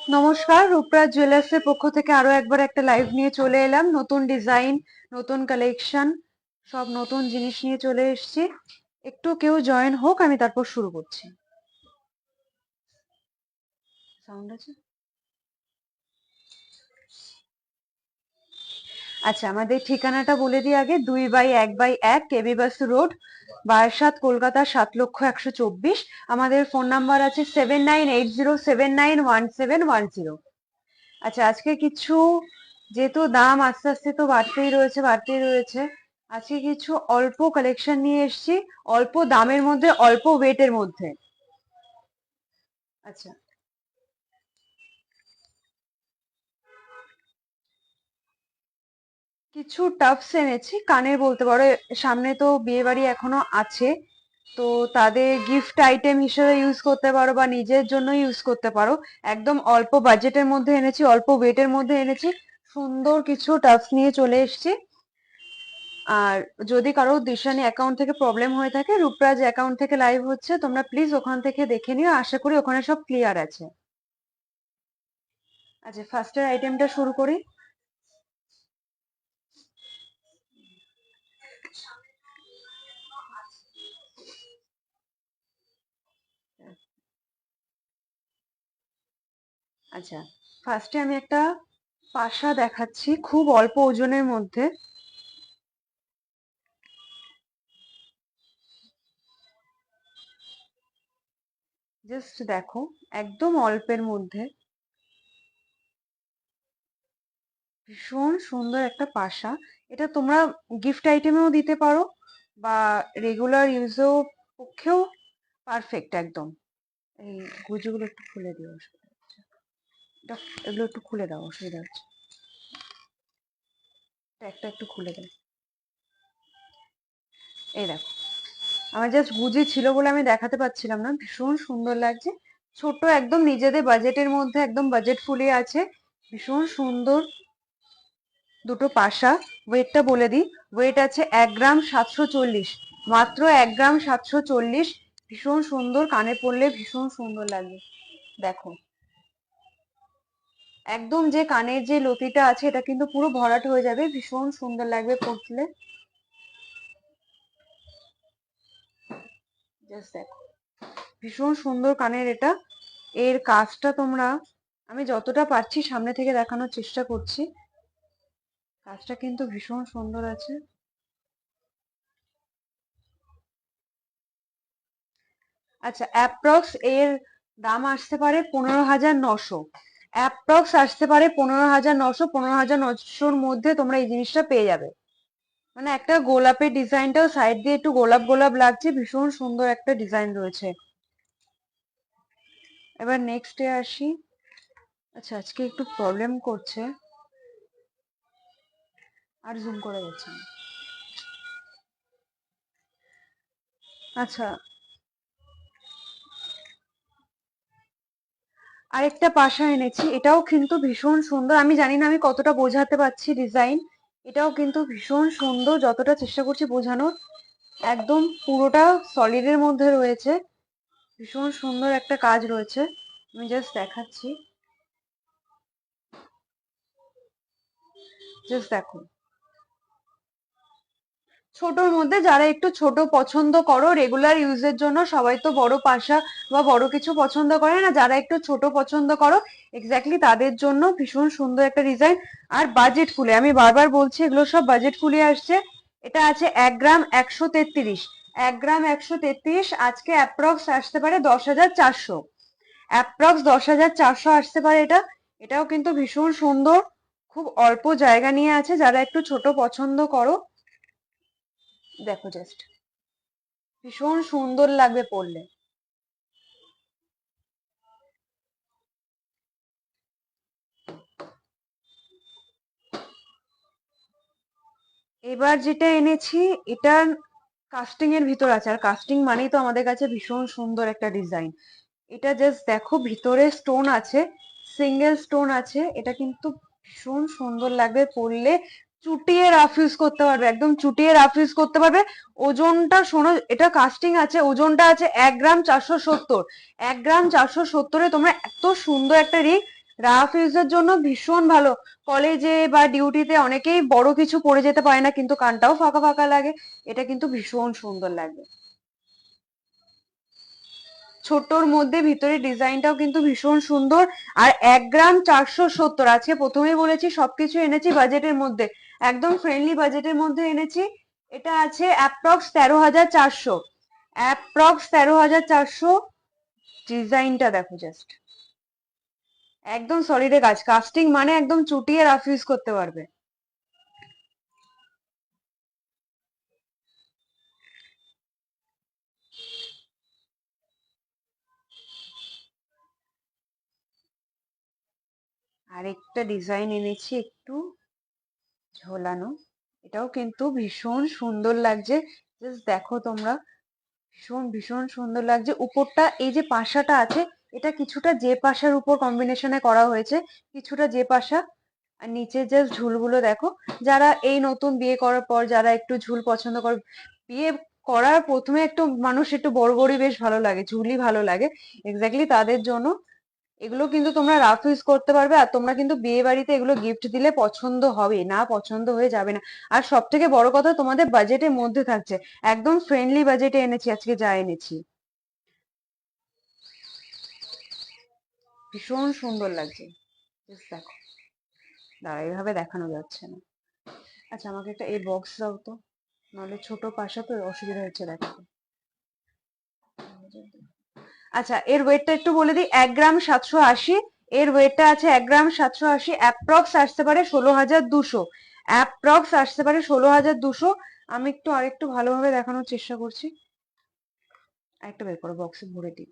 নমস্কার, রূপরাজ জুয়েলার্সের পক্ষ থেকে আরো একবার একটা লাইভ নিয়ে চলে এলাম। নতুন ডিজাইন, নতুন কালেকশন, সব নতুন জিনিস নিয়ে চলে এসেছি। একটু কেউ জয়েন হোক, আমি তারপর শুরু করছি। সাউন্ড আছে? আচ্ছা, আমাদের ঠিকানাটা বলে দিই আগে। 2/1/1 কেবি বাসু রোড, বারাসাত, কলকাতা 7,01,24। আমাদের ফোন নাম্বার আছে 7980791710। আচ্ছা, আজকে কিছু, যেহেতু দাম আস্তে আস্তে তো বাড়তেই রয়েছে, আজকে কিছু অল্প কালেকশন নিয়ে এসেছি, অল্প দামের মধ্যে, অল্প ওয়েটের মধ্যে। আচ্ছা, কিছু টাপস এনেছি, কানের বলতে পারো। সামনে তো বিয়ে বাড়ি এখনো আছে, তো তাদের গিফট আইটেম হিসেবে ইউজ করতে পারো বা নিজের জন্য ইউজ করতে পারো। একদম অল্প বাজেটের মধ্যে এনেছি, অল্প ওয়েটের মধ্যে এনেছি, সুন্দর কিছু টাপস নিয়ে চলে এসেছি। আর যদি কারো দিশানি অ্যাকাউন্ট থেকে প্রবলেম হয়ে থাকে, রূপরাজ অ্যাকাউন্ট থেকে লাইভ হচ্ছে, তোমরা প্লিজ ওখান থেকে দেখে নিও। আশা করি ওখানে সব ক্লিয়ার আছে। আচ্ছা, ফার্স্টের আইটেমটা শুরু করি। আচ্ছা, ফার্স্টে আমি একটা পাশা দেখাচ্ছি, খুব অল্প ওজনের মধ্যে। জাস্ট দেখো, একদম অল্পের মধ্যে ভীষণ সুন্দর একটা পাশা। এটা তোমরা গিফট আইটেমেও দিতে পারো বা রেগুলার ইউজেও পক্ষেও পারফেক্ট একদম। এই গুজিগুলো একটু খুলে দিও, এগুলো একটু খুলে দাও, অসুবিধা হচ্ছে। একটা একটু খুলে দাও। এই দেখো, আমার জাস্ট গুজি ছিল বলে আমি দেখাতে পাচ্ছিলাম না। ভীষণ সুন্দর লাগছে, ছোট, একদম নিজেদের বাজেটের মধ্যে, একদম বাজেট ফুলি আছে। ভীষণ সুন্দর দুটো পাশা। ওয়েটটা বলে দিই, ওয়েট আছে 1 গ্রাম 740, মাত্র 1 গ্রাম 740। ভীষণ সুন্দর, কানে পরলে ভীষণ সুন্দর লাগে। দেখো, একদম যে কানের যে লতিটা আছে এটা কিন্তু পুরো ভরাট হয়ে যাবে, ভীষণ সুন্দর লাগবে পরলে। জাস্ট দেখো, ভীষণ সুন্দর কানের এটা। এর কাজটা তোমরা, আমি যতটা পারছি সামনে থেকে দেখানোর চেষ্টা করছি। কাজটা কিন্তু ভীষণ সুন্দর আছে। আচ্ছা, অ্যাপ্রক্স এর দাম আসতে পারে 15,900। অ্যাপ্রক্স আসতে পারে 15,900। 15,900-র মধ্যে তোমরা এই জিনিসটা পেয়ে যাবে। মানে একটা গোলাপের ডিজাইনটাও সাইড দিয়ে একটু গোলাপ গোলাপ লাগছে, ভীষণ সুন্দর একটা ডিজাইন রয়েছে। এবার নেক্সটে আসি। আচ্ছা, আজকে একটু প্রবলেম করছে, আর জুম করে যাচ্ছে না। আচ্ছা, আরেকটা পাশা এনেছি, এটাও কিন্তু ভীষণ সুন্দর। আমি জানি না আমি কতটা বোঝাতে পারছি ডিজাইন। এটাও কিন্তু ভীষণ সুন্দর, যতটা চেষ্টা করছি বোঝানোর। একদম পুরোটা সলিডের মধ্যে রয়েছে, ভীষণ সুন্দর একটা কাজ রয়েছে। আমি জাস্ট দেখাচ্ছি, জাস্ট দেখো। ছোটর মধ্যে যারা একটু ছোট পছন্দ করো রেগুলার ইউজের জন্য, সবাই তো বড় পাশা বা বড় কিছু পছন্দ করে না, যারা একটু ছোট পছন্দ করো এক্স্যাক্টলি তাদের জন্য ভীষণ সুন্দর একটা ডিজাইন। আর বাজেট ফুলে, আমি বারবার বলছি এগুলো সব বাজেট ফুলে আসছে। এটা আছে 1 গ্রাম 133। 1 গ্রাম 133 আজকে অ্যাপ্রক্স আসতে পারে 10,400। অ্যাপ্রক্স 10,400 আসতে পারে এটা। এটাও কিন্তু ভীষণ সুন্দর, খুব অল্প জায়গা নিয়ে আছে, যারা একটু ছোট পছন্দ করো। দেখো জাস্ট, ভীষণ সুন্দর লাগবে পরলে। এবার যেটা এনেছি, এটা কাস্টিং এর ভিতর আছে, আর কাস্টিং মানেই তো আমাদের কাছে ভীষণ সুন্দর একটা ডিজাইন। এটা জাস্ট দেখো, ভিতরে স্টোন আছে, সিঙ্গেল স্টোন আছে। এটা কিন্তু ভীষণ সুন্দর লাগবে পরলে। চুটিয়ে রাফ ইউজ করতে পারবে, একদম চুটিয়ে রাফ ইউজ করতে পারবে। ওজনটা শোনো, এটা কাস্টিং আছে, ওজনটা আছে 1 গ্রাম 470। 1 গ্রাম 470-এ তোমরা এত সুন্দর একটা রিং, রাফ ইউজের জন্য ভীষণ ভালো। কলেজে বা ডিউটিতে অনেকেই বড় কিছু পরে যেতে পারে না, কিন্তু কানটাও ফাঁকা ফাঁকা লাগে। এটা কিন্তু ভীষণ সুন্দর লাগবে। ছোটর মধ্যে ভিতরে ডিজাইনটাও কিন্তু ভীষণ সুন্দর। আর 1 গ্রাম 470, আজকে প্রথমেই বলেছি সবকিছু এনেছি বাজেটের মধ্যে, একদম ফ্রেন্ডলি বাজেটের মধ্যে এনেছি। এটা আছে অ্যাপ্রক্স 13,400, অ্যাপ্রক্স 13,400। ডিজাইনটা দেখো জাস্ট, একদম সলিডে কাজ, কাস্টিং মানে একদম চুটিয়ে রাফ ইউজ করতে পারবে। আরেকটা ডিজাইন এনেছি একটু ঝোলানো, এটাও কিন্তু ভীষণ সুন্দর লাগছে। জাস্ট দেখো তোমরা, ভীষণ ভীষণ সুন্দর লাগছে। উপরটা এই যে পাশাটা আছে, এটা কিছুটা যে পাশার উপর কম্বিনেশনে করা হয়েছে, কিছুটা যে পাশা। আর নিচে জাস্ট ঝুলগুলো দেখো। যারা এই নতুন বিয়ে করার পর যারা একটু ঝুল পছন্দ করে, বিয়ে করার প্রথমে একটু মানুষ একটু বড় বড়ই বেশ ভালো লাগে, ঝুলই ভালো লাগে, এক্স্যাক্টলি তাদের জন্য এগুলো কিন্তু তোমরা রাফ ইউজ করতে পারবে। আর তোমরা কিন্তু বিয়ে বাড়িতে এগুলো গিফট দিলে পছন্দ হবে না, পছন্দ হয়ে যাবে না। আর সব থেকে বড় কথা, তোমাদের বাজেটের মধ্যে থাকছে, একদম ফ্রেন্ডলি বাজেটে এনেছি আজকে যা এনেছি। ভীষণ সুন্দর লাগছে, জাস্ট দেখো। দাঁড়া, এইভাবে দেখানো যাচ্ছে না। আচ্ছা, আমাকে একটা এই বক্স দাও তো, নাহলে ছোট পাশা তো অসুবিধা হচ্ছে দেখাতে। আচ্ছা, এর ওয়েটটা একটু বলে দিই। 1 গ্রাম 780, এর ওয়েটটা আছে 1 গ্রাম 780, অ্যাপ্রক্স আসতে পারে 16,200, অ্যাপ্রক্স আসতে পারে 16,200। আমি একটু আরেকটু ভালোভাবে দেখানোর চেষ্টা করছি। আরেকটা বের করো, বক্সে ভরে দিই।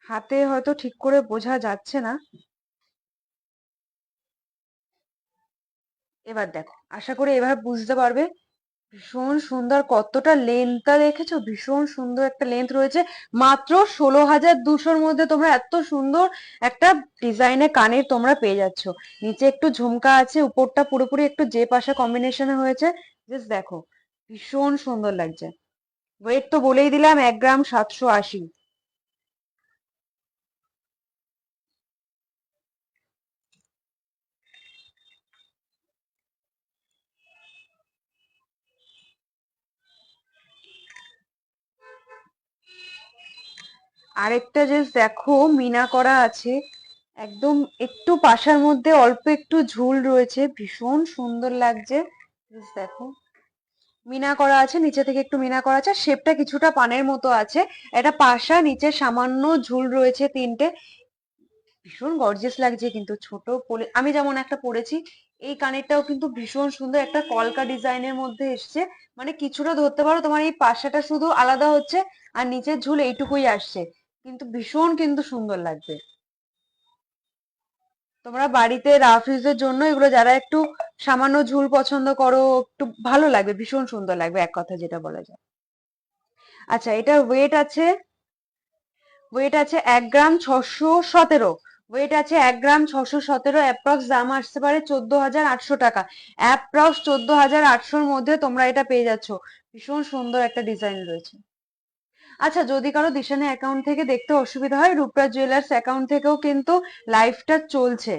হাতে হয়তো ঠিক করে বোঝা যাচ্ছে না। এবার দেখো, আশা করি এবার বুঝতে পারবে। ভীষণ সুন্দর, কতটা লেন্থটা দেখেছো, ভীষণ সুন্দর একটা লেন্থ রয়েছে। মাত্র 16,200-র মধ্যে তোমরা এত সুন্দর একটা ডিজাইনের কানের তোমরা পেয়ে যাচ্ছ। নিচে একটু ঝুমকা আছে, উপরটা পুরোপুরি একটু যে পাশা কম্বিনেশনে হয়েছে। জাস্ট দেখো, ভীষণ সুন্দর লাগছে। ওয়েট তো বলেই দিলাম, 1 গ্রাম 780। আরেকটা জাস্ট দেখো, মিনা করা আছে, একদম একটু পাশার মধ্যে অল্প একটু ঝুল রয়েছে, ভীষণ সুন্দর লাগছে। জাস্ট দেখো, মিনা করা আছে, নিচে থেকে একটু মিনা করা আছে, শেপটা কিছুটা পানের মতো আছে। এটা পাশা, নিচে সামান্য ঝুল রয়েছে 3টে। ভীষণ গর্জিয়াস লাগছে কিন্তু, ছোট পরে আমি যেমন একটা পরেছি। এই কানেরটাও কিন্তু ভীষণ সুন্দর, একটা কলকা ডিজাইনের মধ্যে এসছে। মানে কিছুটা ধরতে পারো, তোমার এই পাশাটা শুধু আলাদা হচ্ছে, আর নিচের ঝুল এইটুকুই আসছে, কিন্তু ভীষণ কিন্তু সুন্দর লাগবে। তোমরা বাড়িতে রাফ ইউজের জন্য এগুলো, যারা একটু সামান্য ঝুল পছন্দ করো, একটু ভালো লাগবে, ভীষণ সুন্দর লাগবে, এক কথা যেটা বলা যায়। আচ্ছা, এটার ওয়েট আছে 1 গ্রাম 617, ওয়েট আছে 1 গ্রাম 617, অ্যাপ্রক্স দাম আসতে পারে 14,800 টাকা। অ্যাপ্রক্স 14,800-র মধ্যে তোমরা এটা পেয়ে যাচ্ছ। ভীষণ সুন্দর একটা ডিজাইন রয়েছে। আচ্ছা, যদি কারো দিশানে অ্যাকাউন্ট থেকে দেখতে অসুবিধা হয়, রূপরাজ জুয়েলার্স অ্যাকাউন্ট থেকেও কিন্তু লাইভটা চলছে,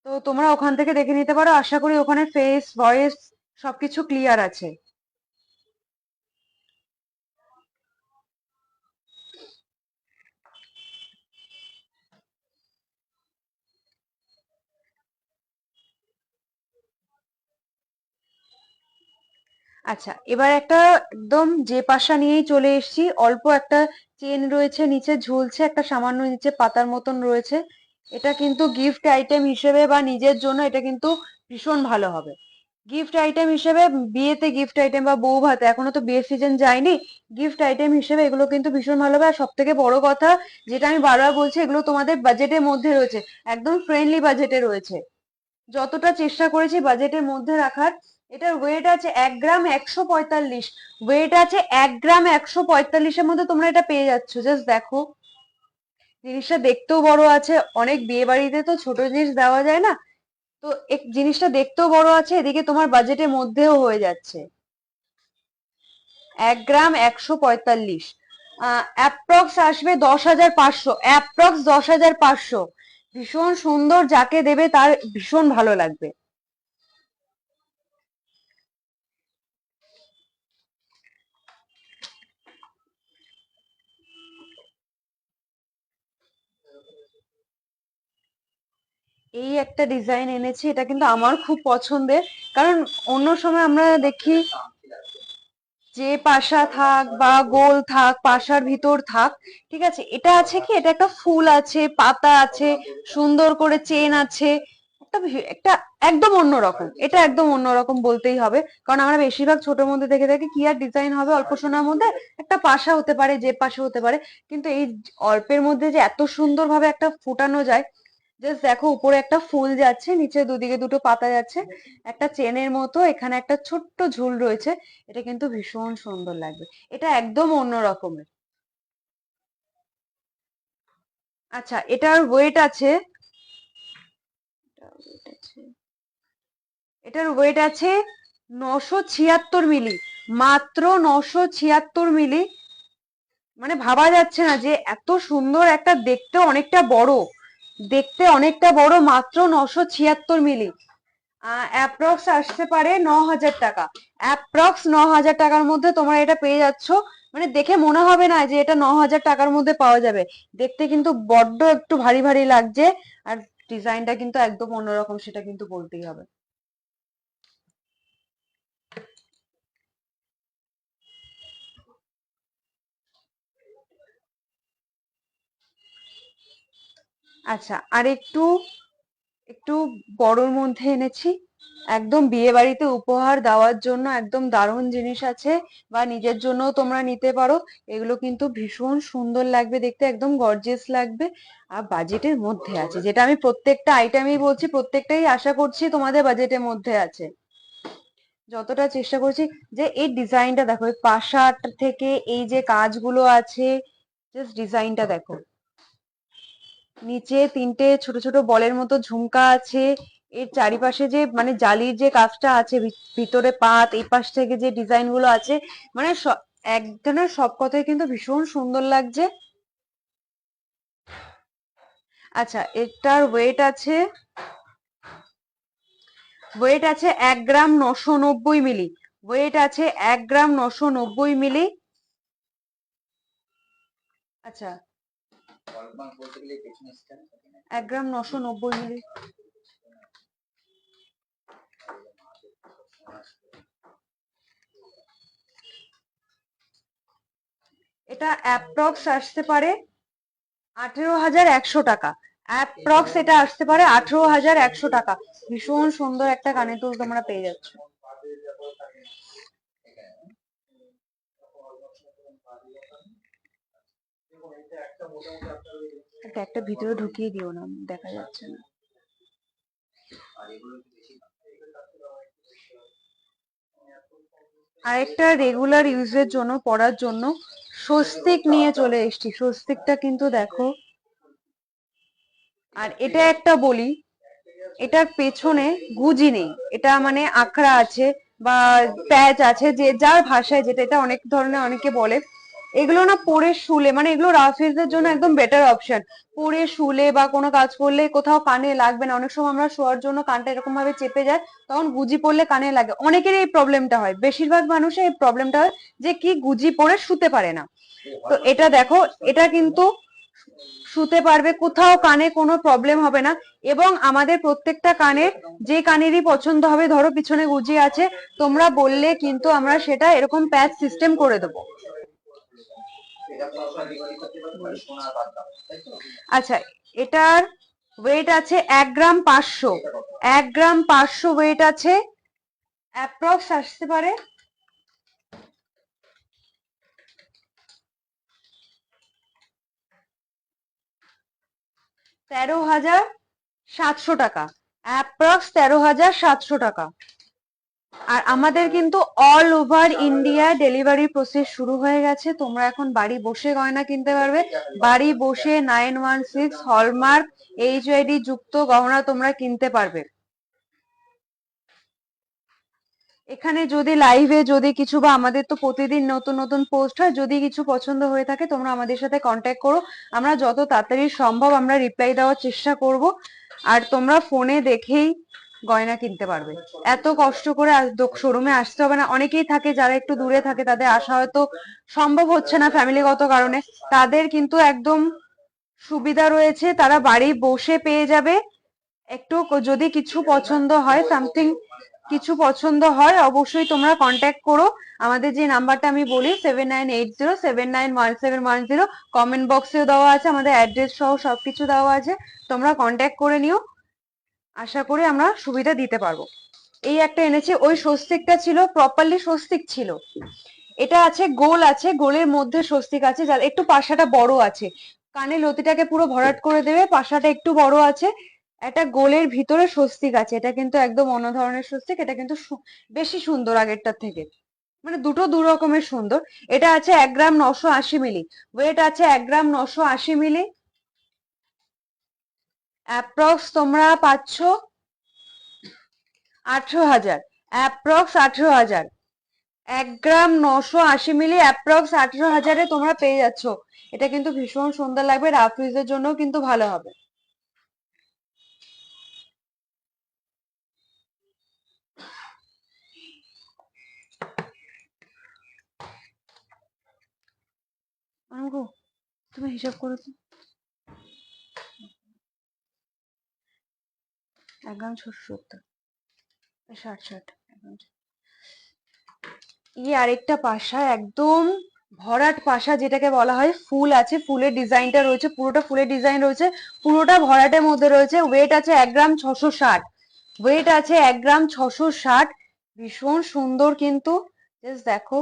তো তোমরা ওখান থেকে দেখে নিতে পারো। আশা করি ওখানে ফেস ভয়েস সবকিছু ক্লিয়ার আছে। আচ্ছা, এবার একটা একদম যে পাশা নিয়েই চলে এসেছি। অল্প একটা চেন রয়েছে, নিচে ঝুলছে, একটা সামান্য নিচে পাতার মতন রয়েছে। এটা কিন্তু গিফট আইটেম হিসেবে বা নিজের জন্য এটা কিন্তু ভীষণ ভালো হবে। গিফট আইটেম হিসেবে, বিয়েতে গিফট আইটেম বা বউ ভাতে, এখনো তো বিয়ের সিজন যায়নি, গিফট আইটেম হিসেবে এগুলো কিন্তু ভীষণ ভালো হবে। আর সব থেকে বড় কথা, যেটা আমি বারবার বলছি, এগুলো তোমাদের বাজেটের মধ্যে রয়েছে, একদম ফ্রেন্ডলি বাজেটে রয়েছে। যতটা চেষ্টা করেছি বাজেটের মধ্যে রাখার। এটার ওয়েট আছে 1 গ্রাম 145, ওয়েট আছে 1 গ্রাম 145-এর মধ্যে তোমরা এটা পেয়ে যাচ্ছ। জাস্ট দেখো, জিনিসটা দেখতেও বড় আছে, অনেক বিয়ে বাড়িতে তো ছোট জিনিস দেওয়া যায় না, তো জিনিসটা দেখতেও বড় আছে, এদিকে তোমার বাজেটের মধ্যেও হয়ে যাচ্ছে। 1 গ্রাম 145। অ্যাপ্রক্স আসবে 10,500, অ্যাপ্রক্স 10,500। ভীষণ সুন্দর, যাকে দেবে তার ভীষণ ভালো লাগবে। এই একটা ডিজাইন এনেছি, এটা কিন্তু আমার খুব পছন্দের। কারণ অন্য সময় আমরা দেখি যে পাশা থাক বা গোল থাক, পাশার ভিতর থাক, ঠিক আছে, এটা আছে কি, এটা একটা ফুল আছে, পাতা আছে, সুন্দর করে চেন আছে, একটা একদম অন্যরকম, এটা একদম অন্যরকম বলতেই হবে। কারণ আমরা বেশিরভাগ ছোটোর মধ্যে দেখে থাকি কি আর ডিজাইন হবে অল্প সোনার মধ্যে, একটা পাশা হতে পারে, যে পাশা হতে পারে, কিন্তু এই অল্পের মধ্যে যে এত সুন্দরভাবে একটা ফুটানো যায়। জাস্ট দেখো, উপরে একটা ফুল যাচ্ছে, নিচে দুদিকে দুটো পাতা যাচ্ছে, একটা চেনের মতো, এখানে একটা ছোট্ট ঝুল রয়েছে। এটা কিন্তু ভীষণ সুন্দর লাগবে, এটা একদম অন্য রকমের। আচ্ছা, এটার ওয়েট আছে, এটার ওয়েট আছে 976 মিলি, মাত্র 976 মিলি। মানে ভাবা যাচ্ছে না যে এত সুন্দর একটা, দেখতে অনেকটা বড়, মাত্র 976 মিলি। অ্যাপ্রক্স আসতে পারে 9,000 টাকা। অ্যাপ্রক্স 9,000 টাকার মধ্যে তোমরা এটা পেয়ে যাচ্ছ। মানে দেখে মনে হবে না যে এটা 9,000 টাকার মধ্যে পাওয়া যাবে। দেখতে কিন্তু বড্ড একটু ভারী ভারী লাগছে, আর ডিজাইনটা কিন্তু একদম অন্যরকম, সেটা কিন্তু বলতেই হবে। আচ্ছা, আর একটু একটু বড়র মধ্যে এনেছি, একদম বিয়ে বাড়িতে উপহার দেওয়ার জন্য একদম দারুণ জিনিস আছে, বা নিজের জন্য তোমরা নিতে পারো। এগুলো কিন্তু ভীষণ সুন্দর লাগবে দেখতে, একদম গর্জিয়াস লাগবে, আর বাজেটের মধ্যে আছে। যেটা আমি প্রত্যেকটা আইটেমই বলছি, প্রত্যেকটাই আশা করছি তোমাদের বাজেটের মধ্যে আছে। যতটা চেষ্টা করছি, যে এই ডিজাইনটা দেখো, এই পাশাট থেকে এই যে কাজগুলো আছে, জাস্ট ডিজাইনটা দেখো। নিচে তিনটে ছোট ছোট বলের মতো ঝুমকা আছে, এর চারিপাশে যে মানে জালির যে কাজটা আছে, ভিতরে পাত, এই পাশ থেকে যে ডিজাইন গুলো আছে, মানে এক ধরনের সব কথাই কিন্তু ভীষণ সুন্দর লাগছে। আচ্ছা, এটার ওয়েট আছে 1 গ্রাম 990 মিলি। ওয়েট আছে 1 গ্রাম 990 মিলি। আচ্ছা, 1 গ্রাম 990 মিলি। এটা অ্যাপ্রক্স আসতে পারে 18,100 টাকা। অ্যাপ্রক্স এটা আসতে পারে 18,100 টাকা। ভীষণ সুন্দর একটা কানের দুল তোমরা পেয়ে যাচ্ছ। একটা ভিতরে ঢুকিয়ে দিও না, দেখা যাচ্ছে না। আরেকটা রেগুলার ইউজের জন্য, পরার জন্য স্বস্তিক নিয়ে চলে এসেছি। স্বস্তিকটা কিন্তু দেখো, আর এটা একটা বলি, এটার পেছনে গুজি নেই, এটা মানে আখড়া আছে বা প্যাচ আছে, যে যার ভাষায় যেটা, এটা অনেক ধরনের অনেকে বলে। এগুলো না পরে শুলে, মানে এগুলো রাফ ইউজের জন্য একদম বেটার অপশন। পরে শুলে বা কোনো কাজ করলে কোথাও কানে লাগবে না। অনেক সময় আমরা শোয়ার জন্য কানটা এরকম ভাবে চেপে যায়, তখন গুজি পড়লে কানে লাগে। অনেকের এই প্রবলেমটা হয়, বেশিরভাগ মানুষের এই প্রবলেমটা হয় যে কি গুজি পরে শুতে পারে না। তো এটা দেখো, এটা কিন্তু শুতে পারবে, কোথাও কানে কোনো প্রবলেম হবে না। এবং আমাদের প্রত্যেকটা কানের, যে কানেরই পছন্দ হবে, ধরো পিছনে গুজি আছে, তোমরা বললে কিন্তু আমরা সেটা এরকম প্যাচ সিস্টেম করে দেবো। আচ্ছা, এটার ওয়েট আছে 1 গ্রাম 500। 1 গ্রাম 500 ওয়েট আছে। অ্যাপ্রক্স আসতে পারে 13,700 টাকা। অ্যাপ্রক্স 13,700 টাকা। আর আমাদের কিন্তু all over India delivery process শুরু হয়ে গেছে। তোমরা এখন বাড়ি বসে গয়না কিনতে পারবে, বাড়ি বসে 916 হলমার্ক HID যুক্ত গহনা তোমরা কিনতে পারবে। এখানে যদি লাইভে যদি কিছু বা আমাদের তো প্রতিদিন নতুন নতুন পোস্ট হয়, যদি কিছু পছন্দ হয়ে থাকে তোমরা আমাদের সাথে কন্ট্যাক্ট করো, আমরা যত তাড়াতাড়ি সম্ভব আমরা রিপ্লাই দেওয়ার চেষ্টা করব। আর তোমরা ফোনে দেখেই গয়না কিনতে পারবে, এত কষ্ট করে শোরুমে আসতে হবে না। অনেকেই থাকে যারা একটু দূরে থাকে, তাদের আসা হয়তো সম্ভব হচ্ছে না ফ্যামিলিগত কারণে, তাদের কিন্তু একদম সুবিধা রয়েছে, তারা বাড়ি বসে পেয়ে যাবে। একটু যদি কিছু পছন্দ হয়, সামথিং কিছু পছন্দ হয়, অবশ্যই তোমরা কন্ট্যাক্ট করো। আমাদের যে নাম্বারটা আমি বলি 7980791710, কমেন্ট বক্সেও দেওয়া আছে, আমাদের অ্যাড্রেস সহ সবকিছু দেওয়া আছে, তোমরা কন্ট্যাক্ট করে নিও। আশা করি আমরা সুবিধা দিতে পারবো। এই একটা এনেছি, ওই স্বস্তিকটা ছিল প্রপারলি স্বস্তিক ছিল, এটা আছে গোল আছে, গোলের মধ্যে স্বস্তিক আছে, যার একটু পাশাটা বড় আছে, কানে লতিটাকে পুরো ভরাট করে দেবে, পাশাটা একটু বড় আছে, একটা গোলের ভিতরে স্বস্তিক আছে। এটা কিন্তু একদম অন্য ধরনের স্বস্তিক, এটা কিন্তু বেশি সুন্দর আগেরটার থেকে, মানে দুটো দু রকমের সুন্দর। এটা আছে 1 গ্রাম 980 মিলি, ওয়েট আছে 1 গ্রাম 980 মিলি, অ্যাপ্রক্স তোমরা পাচ্ছ 18,000, অ্যাপ্রক্স 18,000। 1 গ্রাম 980 মিলি অ্যাপ্রক্স 18,000-এ তোমরা পেয়ে যাচ্ছ। এটা কিন্তু ভীষণ সুন্দর লাগবে, রাফ ইউজের জন্য কিন্তু ভালো হবে। গো তুমি হিসাব করো তো, 1 গ্রাম 670, 60 আরেকটা পাশা, একদম ভরাট পাশা, যেটাকে বলা হয় ফুল আছে, ফুলের ডিজাইনটা রয়েছে, পুরোটা ফুলের ডিজাইন রয়েছে, পুরোটা ভরাটের মধ্যে রয়েছে। ওয়েট আছে 1 গ্রাম 660, ওয়েট আছে 1 গ্রাম 660, ভীষণ সুন্দর কিন্তু। জাস্ট দেখো,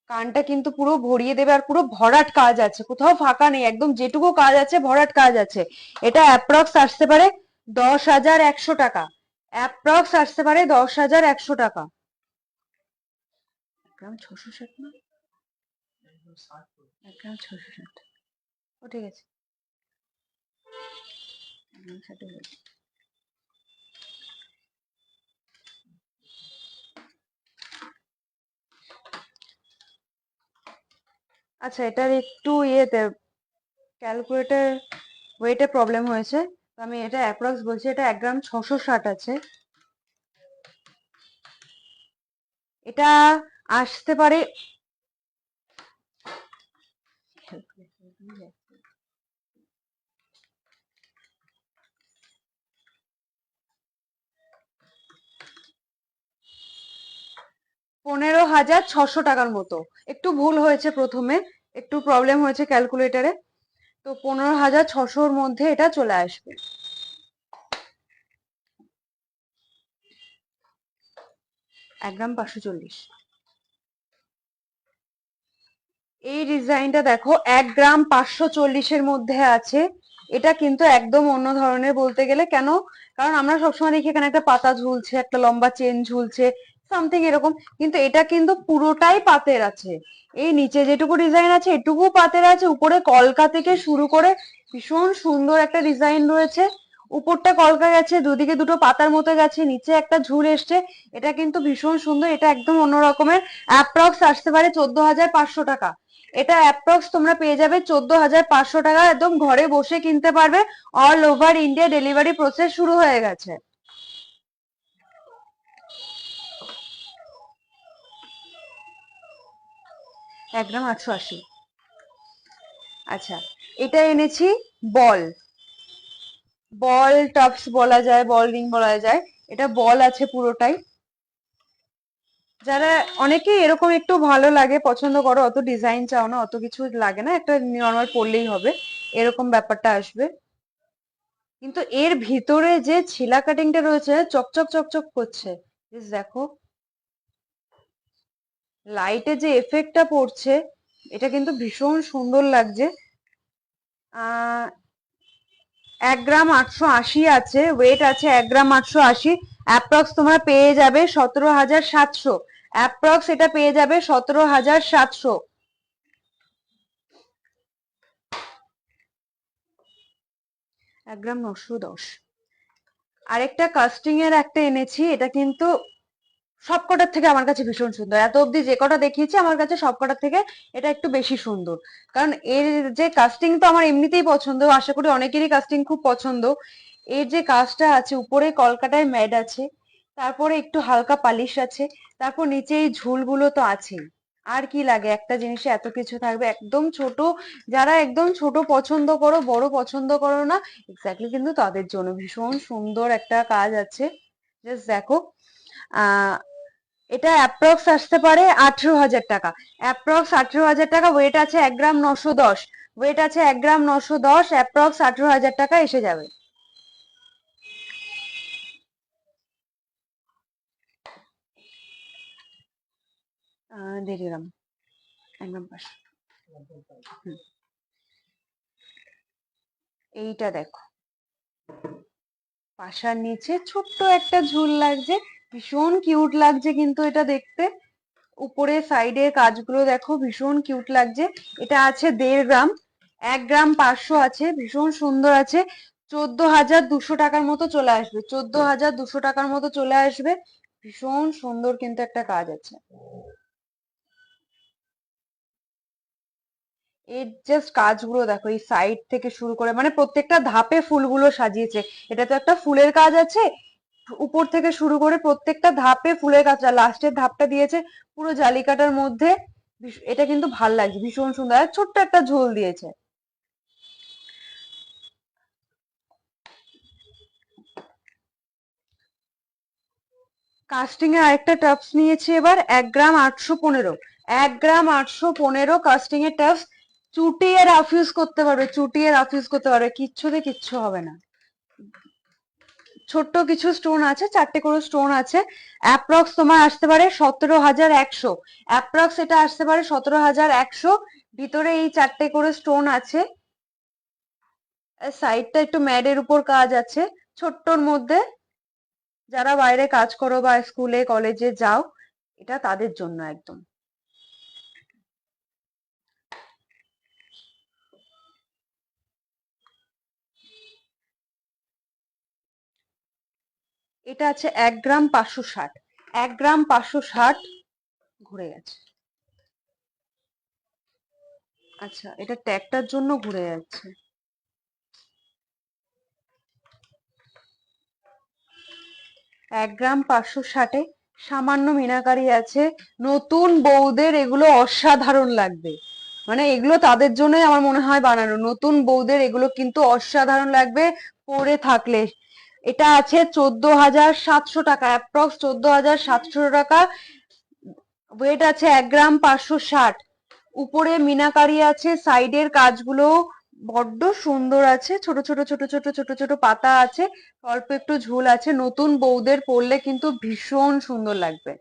কানটা কিন্তু পুরো ভরিয়ে দেবে, আর পুরো ভরাট কাজ আছে, কোথাও ফাঁকা নেই, একদম যেটুকু কাজ আছে ভরাট কাজ আছে। এটা অ্যাপ্রক্স আসতে পারে 10,100 টাকা, অ্যাপ্রক্স আসতে পারে 10,100 টাকা। 1 গ্রাম 660 না, 1 গ্রাম 660, ও ঠিক আছে, 1 গ্রাম 60 আচ্ছা, এটার একটু ইয়েতে ক্যালকুলেটর ওয়েটে প্রবলেম হয়েছে, তো আমি এটা অ্যাপ্রক্স বলছি, এটা 1 গ্রাম 660 আছে। এটা আসতে পারে 15,600 টাকার মতো। একটু ভুল হয়েছে প্রথমে, একটু প্রবলেম হয়েছে ক্যালকুলেটরে, তো 15,600-র মধ্যে এটা চলে আসবে। 1 গ্রাম 540। এই ডিজাইনটা দেখো 1 গ্রাম 540-এর মধ্যে আছে। এটা কিন্তু একদম অন্য ধরনের বলতে গেলে, কেন, কারণ আমরা সবসময় দেখি এখানে একটা পাতা ঝুলছে, একটা লম্বা চেন ঝুলছে, সামথিং এরকম, কিন্তু এটা কিন্তু পুরোটাই পাতের আছে। এই নিচে যেটুকু ডিজাইন আছে এটুকু পাতের আছে, উপরে কলকা থেকে শুরু করে ভীষণ সুন্দর একটা ডিজাইন রয়েছে। উপরটা কলকা গেছে, দুদিকে দুটো পাতার মতো গেছে, নিচে একটা ঝুল এসছে, এটা কিন্তু ভীষণ সুন্দর। এটা একদম অন্য রকমের, অ্যাপ্রক্স আসতে পারে 14,500 টাকা। এটা অ্যাপ্রক্স তোমরা পেয়ে যাবে 14,500 টাকা, একদম ঘরে বসে কিনতে পারবে, all over India delivery process শুরু হয়ে গেছে। এক গ্রাম 880। আচ্ছা, এটা এনেছি বল, বল টপস বলা যায়, বল রিং বলা যায়, এটা বল আছে পুরোটাই। যারা অনেকেই এরকম একটু ভালো লাগে, পছন্দ করো, অত ডিজাইন চাও না, অত কিছু লাগে না, একটা নর্মাল পরলেই হবে, এরকম ব্যাপারটা আসবে। কিন্তু এর ভিতরে যে ছিলা কাটিংটা রয়েছে, চকচক চকচক করছে, দেখো লাইটে যে এফেক্টটা পড়ছে, এটা কিন্তু ভীষণ সুন্দর লাগছে। 1 গ্রাম 880 আছে, ওয়েট আছে 1 গ্রাম 880, অ্যাপ্রক্স তোমরা পেয়ে যাবে 17,700, অ্যাপ্রক্স এটা পেয়ে যাবে 17,700। 1 গ্রাম 910। আরেকটা কাস্টিং এর একটা এনেছি, এটা কিন্তু সবকটার থেকে আমার কাছে ভীষণ সুন্দর, এত অবধি যে কটা দেখিয়েছি আমার কাছে সবকটার থেকে এটা একটু বেশি সুন্দর। কারণ এর যে কাস্টিং তো আমার এমনিতেই পছন্দ, আশা করি অনেকেরই কাস্টিং খুব পছন্দ। এর যে কাজটা আছে, উপরে কলকাতায় ম্যাট আছে, তারপরে একটু হালকা পালিশ আছে, তারপর নিচে এই ঝুলগুলো তো আছেই। আর কি লাগে একটা জিনিসে এত কিছু থাকবে, একদম ছোট, যারা একদম ছোট পছন্দ করো, বড় পছন্দ করো না, এক্স্যাক্টলি কিন্তু তাদের জন্য ভীষণ সুন্দর একটা কাজ আছে। জাস্ট দেখো, আহ এটা অ্যাপ্রক্স আসতে পারে 18,000 টাকা। অ্যাপ্রক্স 18,000 টাকা, ওয়েট আছে 1 গ্রাম 910, ওয়েট আছে 1 গ্রাম 910, অ্যাপ্রক্স 18,000 টাকা এসে যাবে। দেড় গ্রাম, 1 গ্রাম 500। এইটা দেখো, পাশার নিচে ছোট্ট একটা ঝুল লাগছে, ভীষণ কিউট লাগছে কিন্তু এটা দেখতে। উপরে সাইডের কাজগুলো দেখো, ভীষণ কিউট লাগছে। এটা আছে 1.5 গ্রাম, 1 গ্রাম 500 আছে, ভীষণ সুন্দর আছে। 14,200 টাকার মতো চলে আসবে, 14,200 টাকার মতো চলে আসবে। ভীষণ সুন্দর কিন্তু একটা কাজ আছে। এর জাস্ট কাজগুলো দেখো, এই সাইড থেকে শুরু করে, মানে প্রত্যেকটা ধাপে ফুলগুলো সাজিয়েছে। এটা তো একটা ফুলের কাজ আছে, উপর থেকে শুরু করে প্রত্যেকটা ধাপে ফুলের কাজ, লাস্টের ধাপটা দিয়েছে পুরো জালিকাটার মধ্যে। এটা কিন্তু ভাল লাগছে, ভীষণ সুন্দর, আর ছোট্ট একটা ঝোল দিয়েছে। কাস্টিং এর আরেকটা টাপস নিয়েছি এবার, 1 গ্রাম 815, 1 গ্রাম 815 কাস্টিং এর টাপস। চুটিয়ে রাফ ইউজ করতে পারবে, চুটিয়ে রাফ ইউজ করতে পারবে, কিচ্ছুতে কিচ্ছু হবে না। ছোট্ট কিছু স্টোন আছে, 4টে করে স্টোন আছে। অ্যাপ্রক্স তোমার আসতে পারে 17,100, অ্যাপ্রক্স এটা আসতে পারে 17,100। ভিতরে এই 4টে করে স্টোন আছে, সাইডটা একটু ম্যাডের উপর কাজ আছে ছোট্টর মধ্যে। যারা বাইরে কাজ করো বা স্কুলে কলেজে যাও, এটা তাদের জন্য একদম। এটা আছে 1 গ্রাম 560, 1 গ্রাম 560, ঘুরে গেছে। আচ্ছা, এটা ট্যাগটার জন্য ঘুরে যাচ্ছে। 1 গ্রাম 560-এ সামান্য মিনাকারি আছে। নতুন বউদের এগুলো অসাধারণ লাগবে, মানে এগুলো তাদের জন্যই আমার মনে হয় বানানো, নতুন বউদের এগুলো কিন্তু অসাধারণ লাগবে পরে থাকলে। এটা আছে 14,700 টাকা, অ্যাপ্রক্স 14,700 টাকা। ওয়েট আছে 1 গ্রাম 560, উপরে মিনাকারি আছে, সাইডের কাজগুলো বড্ড সুন্দর আছে, ছোট ছোট ছোট ছোট ছোট ছোট পাতা আছে, অল্প একটু ঝুল আছে। নতুন বউদের পরলে কিন্তু ভীষণ সুন্দর লাগবে,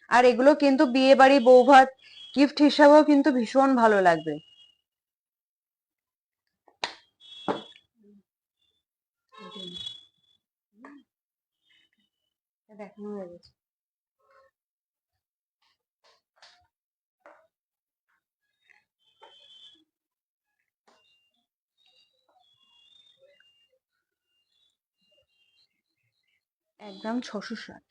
আর এগুলো কিন্তু বিয়ে বাড়ি বৌভাত গিফট হিসাবেও কিন্তু ভীষণ ভালো লাগবে। দেখানো হয়ে গেছে। 1 গ্রাম 660,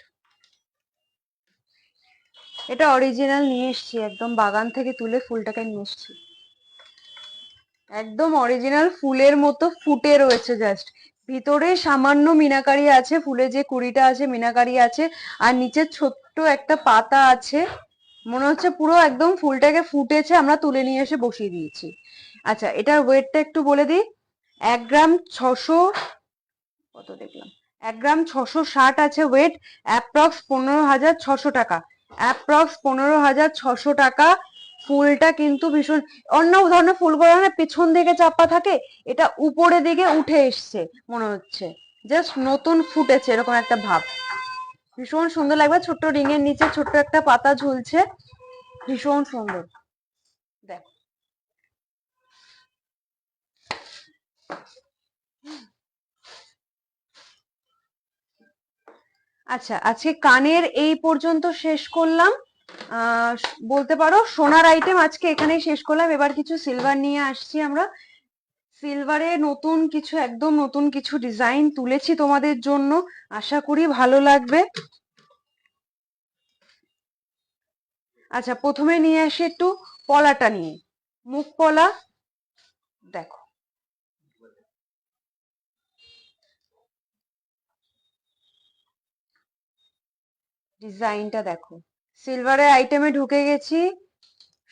এটা অরিজিনাল নিয়ে এসছি, একদম বাগান থেকে তুলে ফুলটাকে নিয়ে এসছি, একদম অরিজিনাল ফুলের মতো ফুটে রয়েছে জাস্ট। ভিতরে সামান্য মিনাকারি আছে, ফুলে যে কুড়িটা আছে মিনাকারি আছে, আর নিচে ছোট্ট একটা পাতা আছে। মনে হচ্ছে পুরো একদম ফুলটাকে ফুটেছে, আমরা তুলে নিয়ে এসে বসিয়ে দিয়েছি। আচ্ছা, এটার ওয়েটটা একটু বলে দিই। 1 গ্রাম 600, কত দেখলাম, 1 গ্রাম 660 আছে ওয়েট। অ্যাপ্রক্স 15,600 টাকা, অ্যাপ্রক্স 15,600 টাকা। ফুলটা কিন্তু ভীষণ, অন্য ধরনের ফুলগুলো না পেছন দিকে চাপা থাকে, এটা উপরে দিকে উঠে এসছে মনে হচ্ছে, জাস্ট নতুন ফুটেছে এরকম একটা ভাব। ভীষণ সুন্দর লাগবে, ছোট্ট রিং এর নিচে ছোট্ট একটা পাতা ঝুলছে, ভীষণ সুন্দর। দেখো, আচ্ছা আজকে কানের এই পর্যন্ত শেষ করলাম। আহ বলতে পারো সোনার আইটেম আজকে এখানেই শেষ করলাম। এবার কিছু সিলভার নিয়ে আসছি আমরা। সিলভারে নতুন কিছু, একদম নতুন কিছু ডিজাইন তুলেছি তোমাদের জন্য, আশা করি ভালো লাগবে। আচ্ছা, প্রথমে নিয়ে আসি একটু পলাটা নিয়ে, মুখ পলা। দেখো, ডিজাইনটা দেখো, সিলভারের আইটেমে ঢুকে গেছি।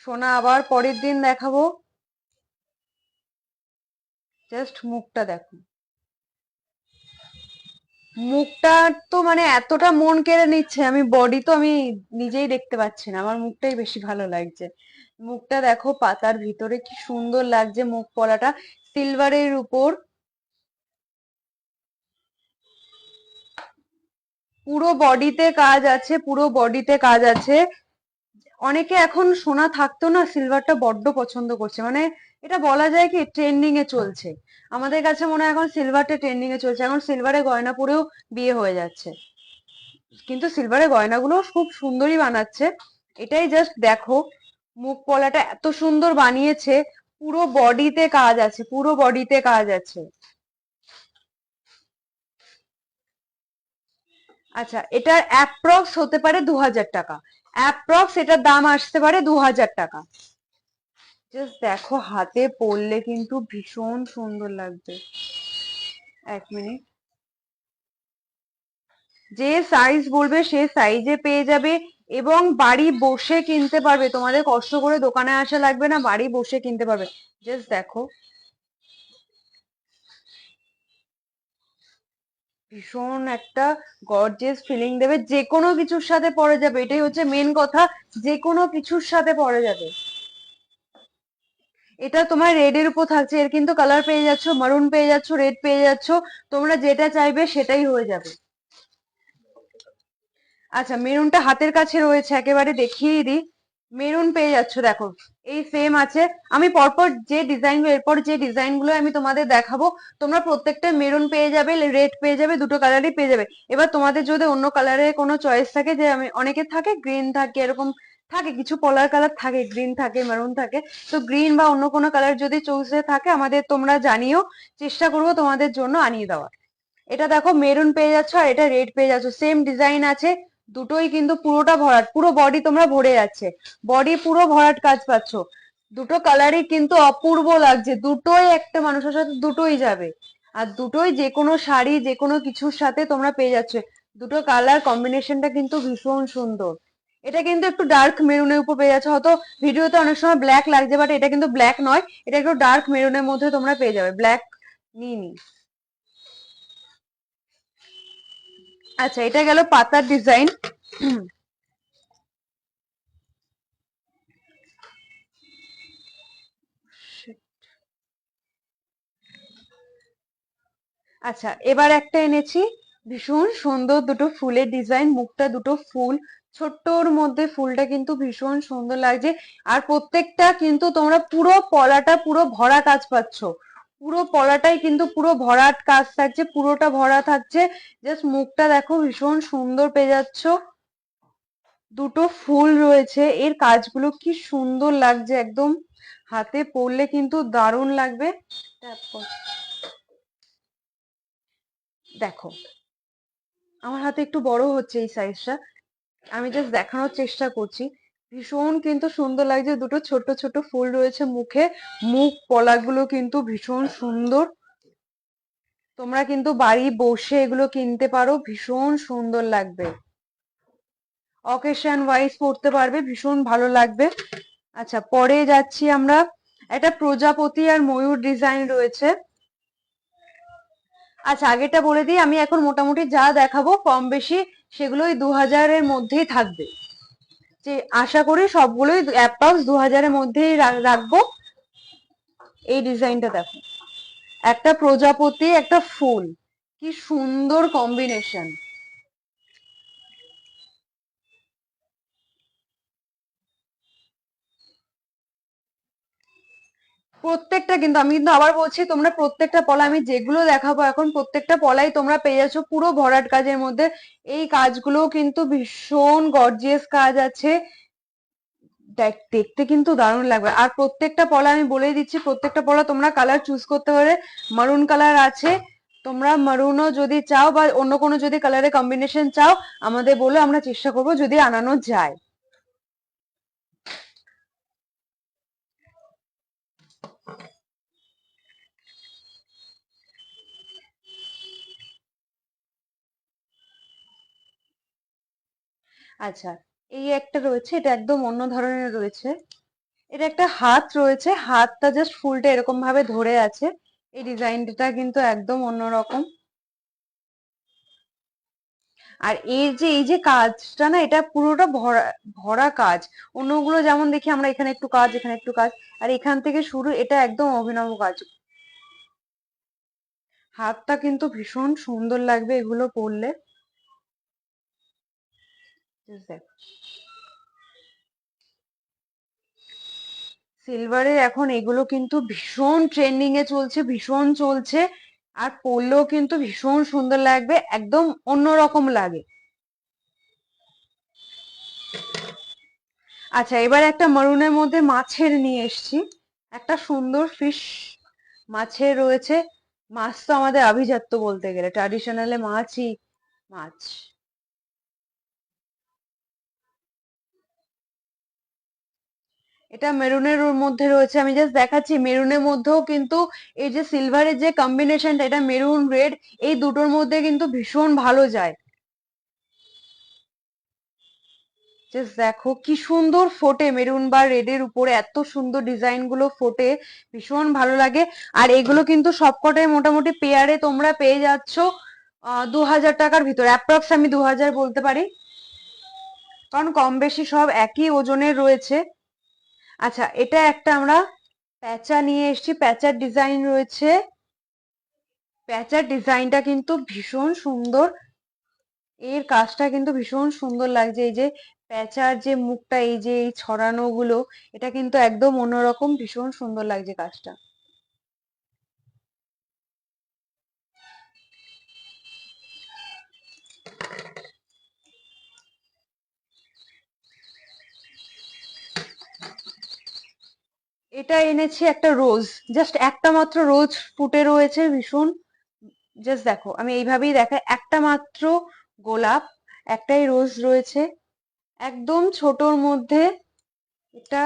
সোনা আবার পরের দিন দেখাবো। জাস্ট মুখটা দেখো, মুখটা তো মানে এতটা মন কেড়ে নিচ্ছে, আমি বডি তো আমি নিজেই দেখতে পাচ্ছি না, আমার মুখটাই বেশি ভালো লাগছে। মুখটা দেখো, পাতার ভিতরে কি সুন্দর লাগছে মুখ পলাটা, সিলভারের উপর। পুরো বডিতে কাজ আছে, পুরো বডিতে কাজ আছে। অনেকে এখন সোনা থাকতো না সিলভারটা বড্ড পছন্দ করছে, মানে এটা বলা যায় কি ট্রেন্ডিং এ চলছে। আমাদের কাছে মনে হয় এখন সিলভারটা ট্রেন্ডিং এ চলছে, এখন সিলভারে গয়না পরেও বিয়ে হয়ে যাচ্ছে। কিন্তু সিলভারের গয়নাগুলো খুব সুন্দরই বানাচ্ছে। এটাই জাস্ট দেখো, মুখ পলাটা এত সুন্দর বানিয়েছে, পুরো বডিতে কাজ আছে, পুরো বডিতে কাজ আছে। আচ্ছা, এটার অ্যাপ্রক্স হতে পারে 2000 টাকা, অ্যাপ্রক্স এটার দাম আসতে পারে 2000 টাকা। জাস্ট দেখো, হাতে পরলে কিন্তু ভীষণ সুন্দর লাগবে। এক মিনিট, যে সাইজ বলবে সে সাইজে পেয়ে যাবে, এবং বাড়ি বসে কিনতে পারবে, তোমাদের কষ্ট করে দোকানে আসা লাগবে না, বাড়ি বসে কিনতে পারবে। জাস্ট দেখো, ভীষণ একটা গর্জিয়াস ফিলিং দেবে, যে কোনো কিছুর সাথে পরে যাবে, এটাই হচ্ছে মেন কথা, যে কোনো কিছুর সাথে পরে যাবে। এটা তোমার রেড এর উপর থাকছে, এর কিন্তু কালার পেয়ে যাচ্ছ, মারুন পেয়ে যাচ্ছ, রেড পেয়ে যাচ্ছ, তোমরা যেটা চাইবে সেটাই হয়ে যাবে। আচ্ছা, মেরুনটা হাতের কাছে রয়েছে, একেবারে দেখিয়ে দিই। মেরুন পেয়ে যাচ্ছ, দেখো এই সেম আছে। আমি পরপর যে ডিজাইন, এরপর যে ডিজাইন গুলো আমি তোমাদের দেখাবো, তোমরা প্রত্যেকটা মেরুন পেয়ে যাবে, রেড পেয়ে যাবে, দুটো কালারই পেয়ে যাবে। এবার তোমাদের যদি অন্য কালারের কোনো চয়েস থাকে, যে আমি অনেকের থাকে গ্রিন থাকে, এরকম থাকে, কিছু পলার কালার থাকে, গ্রিন থাকে, মেরুন থাকে, তো গ্রিন বা অন্য কোনো কালার যদি চুজে থাকে আমাদের তোমরা জানিও, চেষ্টা করবো তোমাদের জন্য আনিয়ে দেওয়ার। এটা দেখো, মেরুন পেয়ে যাচ্ছ আর এটা রেড পেয়ে যাচ্ছ, সেম ডিজাইন আছে, দুটোই কিন্তু পুরোটা ভরাট, পুরো বডি তোমরা ভরে যাচ্ছে, বডি পুরো ভরাট কাজ পাচ্ছ। দুটো কালারই কিন্তু অপূর্ব লাগছে, দুটোই একটা মানুষের সাথে দুটোই যাবে, আর দুটোই যে কোনো শাড়ি যে কোনো কিছুর সাথে তোমরা পেয়ে যাচ্ছ। দুটো কালার কম্বিনেশনটা কিন্তু ভীষণ সুন্দর। এটা কিন্তু একটু ডার্ক মেরুনের উপর পেয়ে যাচ্ছ, হয়তো ভিডিওতে অনেক সময় ব্ল্যাক লাগছে, বাট এটা কিন্তু ব্ল্যাক নয়, এটা একটু ডার্ক মেরুনের মধ্যে তোমরা পেয়ে যাবে, ব্ল্যাক নিই। আচ্ছা, এটা গেল পাতার ডিজাইন। আচ্ছা, এবার একটা এনেছি, ভীষণ সুন্দর দুটো ফুলের ডিজাইন, মুখটা দুটো ফুল, ছোট্টর মধ্যে ফুলটা কিন্তু ভীষণ সুন্দর লাগছে। আর প্রত্যেকটা কিন্তু তোমরা পুরো পলাটা পুরো ভরা কাজ পাচ্ছ, পুরো পলাটাই কিন্তু পুরো ভরাট কাজ থাকছে, পুরোটা ভরা থাকছে। জাস্ট মুখটা দেখো, ভীষণ সুন্দর পেয়ে যাচ্ছ, দুটো ফুল রয়েছে, এর কাজগুলো কি সুন্দর লাগছে, একদম হাতে পরলে কিন্তু দারুণ লাগবে। তারপর দেখো, আমার হাতে একটু বড় হচ্ছে এই সাইজটা, আমি জাস্ট দেখানোর চেষ্টা করছি। ভীষণ কিন্তু সুন্দর লাগছে, দুটো ছোট ছোট ফুল রয়েছে মুখে, মুখ পলাগুলো কিন্তু ভীষণ সুন্দর। তোমরা কিন্তু বাড়ি বসে এগুলো কিনতে পারো, ভীষণ সুন্দর লাগবে, অকেশন ওয়াইজ পড়তে পারবে, ভীষণ ভালো লাগবে। আচ্ছা, পরে যাচ্ছি আমরা, একটা প্রজাপতি আর ময়ূর ডিজাইন রয়েছে। আচ্ছা, আগেটা বলে দিই, আমি এখন মোটামুটি যা দেখাবো কম বেশি সেগুলোই 2000-এর মধ্যেই থাকবে, যে আশা করি সবগুলোই অ্যাপ্রক্স 2000-এর মধ্যেই রাখবো। এই ডিজাইনটা দেখো, একটা প্রজাপতি একটা ফুল, কি সুন্দর কম্বিনেশন। প্রত্যেকটা কিন্তু, আমি কিন্তু আবার বলছি, তোমরা প্রত্যেকটা পলা আমি যেগুলো দেখাবো এখন প্রত্যেকটা পলাই তোমরা পেয়ে যাচ্ছ পুরো ভরাট কাজের মধ্যে। এই কাজগুলো কিন্তু ভীষণ গর্জিয়াস কাজ আছে, দেখতে কিন্তু দারুণ লাগবে। আর প্রত্যেকটা পলা আমি বলেই দিচ্ছি, প্রত্যেকটা পলা তোমরা কালার চুজ করতে পারে, মারুন কালার আছে, তোমরা মারুনও যদি চাও বা অন্য কোনো যদি কালারের কম্বিনেশন চাও আমাদের বলে, আমরা চেষ্টা করবো যদি আনানো যায়। আচ্ছা, এই একটা রয়েছে, এটা একদম অন্য ধরনের রয়েছে। এটা একটা হাত রয়েছে, হাতটা জাস্ট ফুলটা এরকম ভাবে ধরে আছে। এই ডিজাইনটা কিন্তু একদম অন্যরকম। আর এর যে এই যে কাজটা না, এটা পুরোটা ভরা ভরা কাজ। অন্যগুলো যেমন দেখি আমরা এখানে একটু কাজ, এখানে একটু কাজ, আর এখান থেকে শুরু, এটা একদম অভিনব কাজ। হাতটা কিন্তু ভীষণ সুন্দর লাগবে এগুলো পরলে। সিলভারের এখন এগুলো কিন্তু ভীষণ ট্রেন্ডিং এ চলছে, ভীষণ চলছে। আর পরলেও কিন্তু ভীষণ সুন্দর লাগবে, একদম অন্যরকম লাগে। আচ্ছা, এবার একটা মারুনের মধ্যে মাছের নিয়ে এসেছি। একটা সুন্দর ফিশ মাছের রয়েছে। মাছ তো আমাদের আভিজাত্য বলতে গেলে, ট্র্যাডিশনালে মাছই মাছ। এটা মেরুনের মধ্যে রয়েছে, আমি জাস্ট দেখাচ্ছি। মেরুনের মধ্যেও কিন্তু এই যে সিলভারের যে কম্বিনেশনটা, এটা মেরুন রেড, এই দুটোর মধ্যে কিন্তু ভীষণ ভালো যায়। জাস্ট দেখো কি সুন্দর ফোটে, মেরুন বা রেড এর উপরে এত সুন্দর ডিজাইন গুলো ফোটে, ভীষণ ভালো লাগে। আর এগুলো কিন্তু সবকটাই মোটামুটি পেয়ারে তোমরা পেয়ে যাচ্ছ 2000 টাকার ভিতরে, অ্যাপ্রক্স আমি 2000 বলতে পারি, কারণ কম বেশি সব একই ওজনের রয়েছে। আচ্ছা, এটা একটা আমরা প্যাঁচা নিয়ে এসেছি, প্যাঁচার ডিজাইন রয়েছে। প্যাঁচার ডিজাইনটা কিন্তু ভীষণ সুন্দর, এর কাজটা কিন্তু ভীষণ সুন্দর লাগছে। এই যে প্যাঁচার যে মুখটা, এই যে এই ছড়ানো গুলো, এটা কিন্তু একদম অন্যরকম, ভীষণ সুন্দর লাগছে কাজটা। এটা এনেছি একটা রোজ, জাস্ট একটা মাত্র রোজ ফুটে রয়েছে, ভীষণ। জাস্ট দেখো, আমি এইভাবেই দেখাই, একটা মাত্র গোলাপ, একটাই রোজ রয়েছে, একদম ছোটর মধ্যে। এটা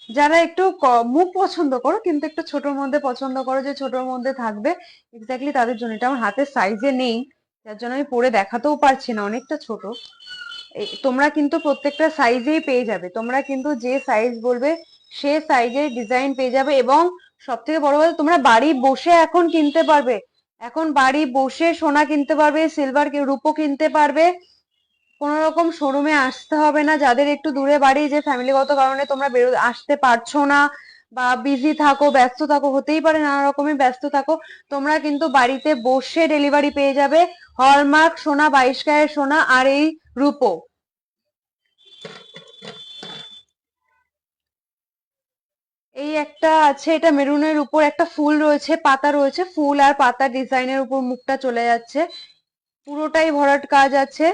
যারা একটু মুখ পছন্দ করো, কিন্তু একটু ছোটর মধ্যে পছন্দ করো, যে ছোটর মধ্যে থাকবে, এক্স্যাক্টলি তাদের জন্য। এটা আমার হাতের সাইজে নেই, যার জন্য আমি পরে দেখাতেও পারছি না, অনেকটা ছোট। তোমরা কিন্তু প্রত্যেকটা সাইজেই পেয়ে যাবে, তোমরা কিন্তু যে সাইজ বলবে সে সাইজের ডিজাইন পেয়ে যাবে। এবং সব থেকে বড় কথা, তোমরা বাড়ি বসে এখন কিনতে পারবে, এখন বাড়ি বসে সোনা কিনতে পারবে, সিলভার রূপো কিনতে পারবে। কোনো রকম শোরুমে আসতে হবে না। যাদের একটু দূরে বাড়ি, যে ফ্যামিলিগত কারণে তোমরা আসতে পারছো না, বা বিজি থাকো, ব্যস্ত থাকো, হতেই পারে নানা রকমের ব্যস্ত থাকো, তোমরা কিন্তু বাড়িতে বসে ডেলিভারি পেয়ে যাবে হলমার্ক সোনা, 22 ক্যারেট সোনা, আর এই রূপো। এই একটা আছে, এটা মেরুনের উপর একটা ফুল রয়েছে, পাতা রয়েছে, ফুল আর পাতা ডিজাইনের উপর মুখটা চলে যাচ্ছে, পুরোটাই ভরাট কাজ আছে।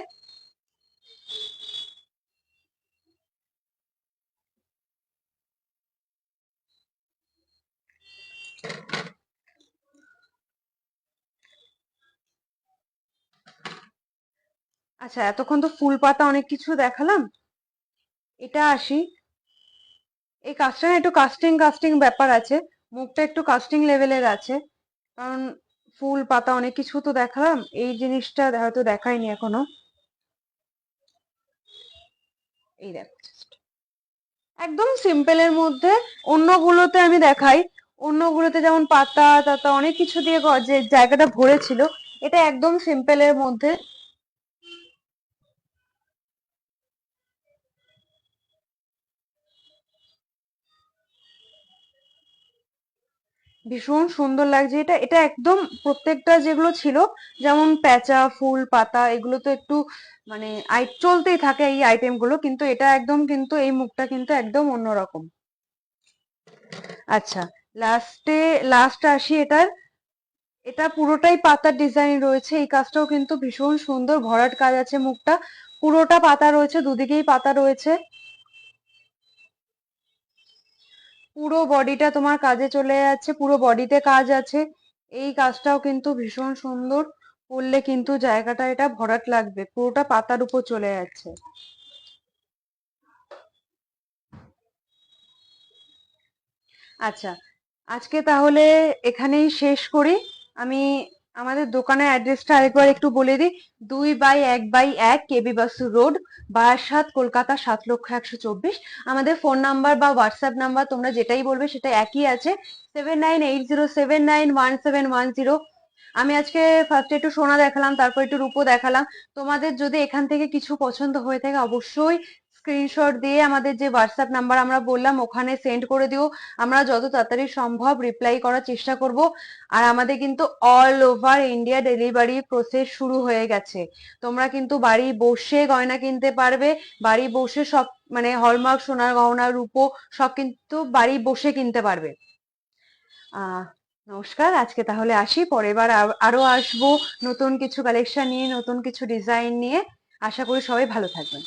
আচ্ছা, এতক্ষণ তো ফুল পাতা অনেক কিছু দেখালাম, এটা আসি। এই কাজটা না একটু কাস্টিং কাস্টিং ব্যাপার আছে, মুখটা একটু কাস্টিং লেভেলের আছে, কারণ ফুল পাতা অনেক কিছু তো দেখালাম, এই জিনিসটা হয়তো দেখাইনি এখনো। এই দেখো, একদম সিম্পলের মধ্যে। অন্যগুলোতে আমি দেখাই, অন্যগুলোতে যেমন পাতা টাতা অনেক কিছু দিয়ে যে জায়গাটা ভরেছিল, এটা একদম সিম্পলের মধ্যে। ভীষণ সুন্দর লাগছে এটা, এটা একদম প্রত্যেকটা যেগুলো ছিল, যেমন প্যাঁচা, ফুল, পাতা, এগুলো তো একটু মানে চলতেই থাকে এই আইটেম গুলো, কিন্তু এটা একদম কিন্তু এই মুখটা কিন্তু একদম অন্যরকম। আচ্ছা, লাস্ট আসি এটার। এটা পুরোটাই পাতার ডিজাইন রয়েছে, এই কাজটাও কিন্তু ভীষণ সুন্দর, ভরাট কাজ আছে, মুখটা পুরোটা পাতা রয়েছে, দুদিকেই পাতা রয়েছে, পুরো বডিটা তোমার কাজে চলে যাচ্ছে, পুরো বডিতে কাজ আছে। এই কাজটাও কিন্তু ভীষণ সুন্দর, করলে কিন্তু জায়গাটা এটা ভরাট লাগবে, পুরোটা পাতার উপর চলে যাচ্ছে। আচ্ছা, আজকে তাহলে এখানেই শেষ করি। আমি আমাদের দোকানের অ্যাড্রেসটা আরেকবার একটু বলে দিই। 2/1/1 কেবি বাসু রোড, বারাসাত, কলকাতা 7,24,000। আমাদের ফোন নাম্বার বা হোয়াটসঅ্যাপ নাম্বার তোমরা যেটাই বলবে সেটা একই আছে, 7980791710। আমি আজকে ফার্স্টে একটু সোনা দেখালাম, তারপর একটু রূপো দেখালাম। তোমাদের যদি এখান থেকে কিছু পছন্দ হয়ে থাকে অবশ্যই স্ক্রিনশট দিয়ে আমাদের যে হোয়াটসঅ্যাপ নাম্বার আমরা বললাম ওখানে সেন্ড করে দিও। আমরা যত তাড়াতাড়ি সম্ভব রিপ্লাই করার চেষ্টা করব। আর আমাদের কিন্তু all over India delivery process শুরু হয়ে গেছে। তোমরা কিন্তু বাড়ি বসে গয়না কিনতে পারবে, বাড়ি বসে সব মানে হলমার্ক সোনার গহনা রূপো সব কিন্তু বাড়ি বসে কিনতে পারবে। আহ নমস্কার, আজকে তাহলে আসি, পরের বার আরো আসবো নতুন কিছু কালেকশন নিয়ে, নতুন কিছু ডিজাইন নিয়ে। আশা করি সবাই ভালো থাকবেন।